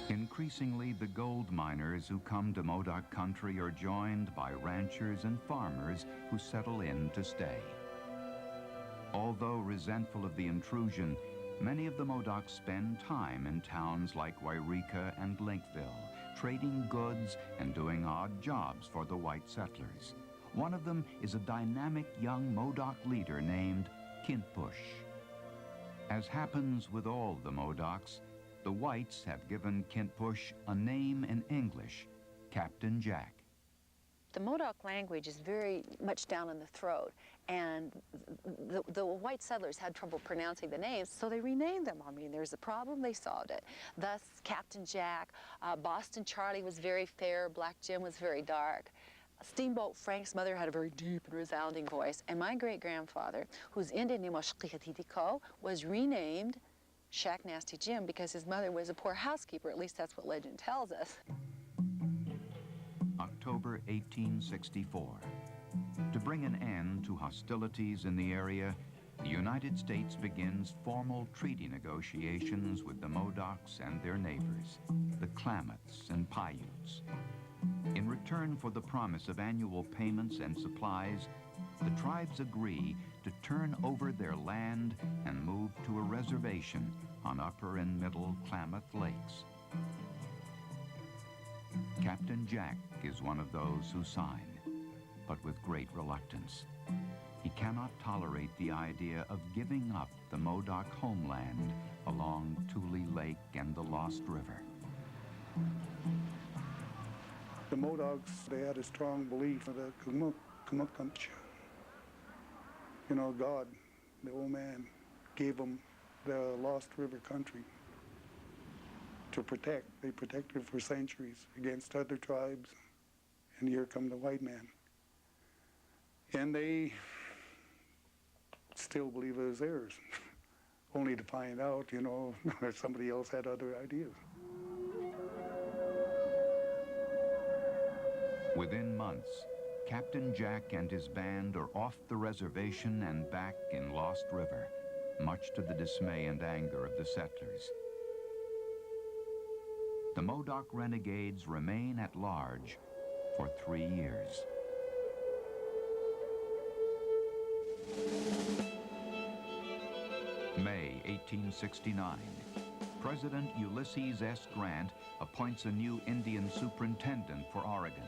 Increasingly, the gold miners who come to Modoc country are joined by ranchers and farmers who settle in to stay. Although resentful of the intrusion, many of the Modocs spend time in towns like Wairika and Lakeville, trading goods and doing odd jobs for the white settlers. One of them is a dynamic young Modoc leader named Kintbush. As happens with all the Modocs, the whites have given Kintbush a name in English, Captain Jack. The Modoc language is very much down in the throat, and the white settlers had trouble pronouncing the names, so they renamed them. I mean, there's a problem, they solved it. Thus, Captain Jack, Boston Charlie was very fair, Black Jim was very dark. Steamboat Frank's mother had a very deep and resounding voice, and my great-grandfather, whose Indian name was Shkikatitiko, was renamed Shack Nasty Jim because his mother was a poor housekeeper. At least that's what legend tells us. October 1864. To bring an end to hostilities in the area, the United States begins formal treaty negotiations with the Modocs and their neighbors, the Klamaths and Paiutes. In return for the promise of annual payments and supplies, the tribes agree to turn over their land and move to a reservation on Upper and Middle Klamath Lakes. Captain Jack is one of those who sign, but with great reluctance. He cannot tolerate the idea of giving up the Modoc homeland along Tule Lake and the Lost River. The Modocs, they had a strong belief of the Kumukamcha. You know, God, the old man, gave them the Lost River country to protect. They protected for centuries against other tribes, and here come the white man. And they still believe it was theirs, only to find out, you know, somebody else had other ideas. Within months, Captain Jack and his band are off the reservation and back in Lost River, much to the dismay and anger of the settlers. The Modoc renegades remain at large for 3 years. May 1869. President Ulysses S. Grant appoints a new Indian superintendent for Oregon,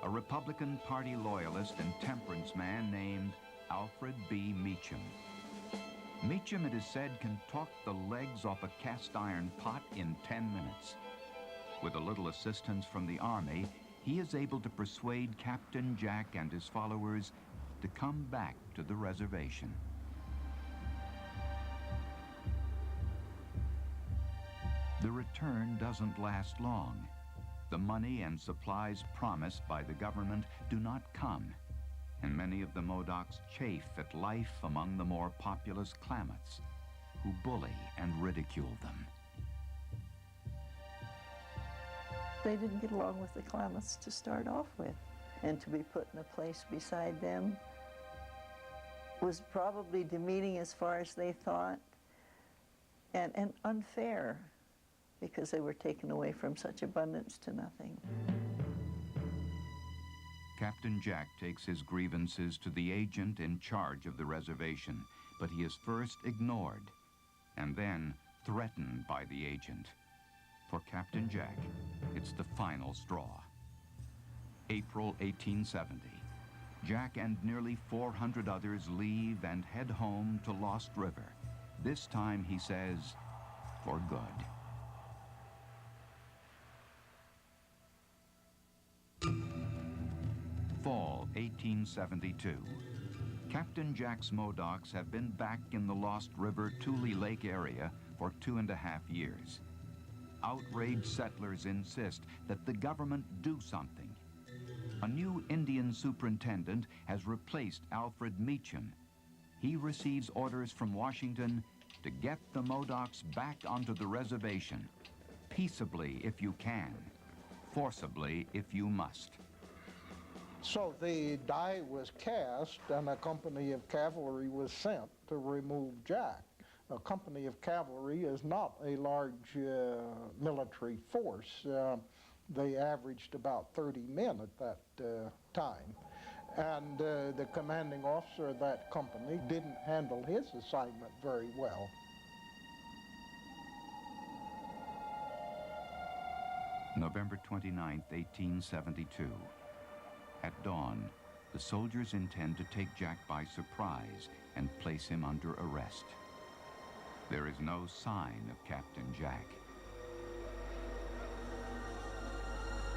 a Republican Party loyalist and temperance man named Alfred B. Meacham. Meacham, it is said, can talk the legs off a cast iron pot in 10 minutes. With a little assistance from the Army, he is able to persuade Captain Jack and his followers to come back to the reservation. The return doesn't last long. The money and supplies promised by the government do not come, and many of the Modocs chafe at life among the more populous Klamaths, who bully and ridicule them. They didn't get along with the Klamaths to start off with, and to be put in a place beside them was probably demeaning as far as they thought, and unfair, because they were taken away from such abundance to nothing. Captain Jack takes his grievances to the agent in charge of the reservation, but he is first ignored and then threatened by the agent. For Captain Jack, it's the final straw. April 1870. Jack and nearly 400 others leave and head home to Lost River. This time, he says, for good. Fall 1872. Captain Jack's Modocs have been back in the Lost River Tule Lake area for 2.5 years. Outraged settlers insist that the government do something. A new Indian superintendent has replaced Alfred Meacham. He receives orders from Washington to get the Modocs back onto the reservation, peaceably if you can, forcibly if you must. So the die was cast and a company of cavalry was sent to remove Jack. A company of cavalry is not a large military force. They averaged about 30 men at that time. And the commanding officer of that company didn't handle his assignment very well. November 29, 1872. At dawn, the soldiers intend to take Jack by surprise and place him under arrest. There is no sign of Captain Jack.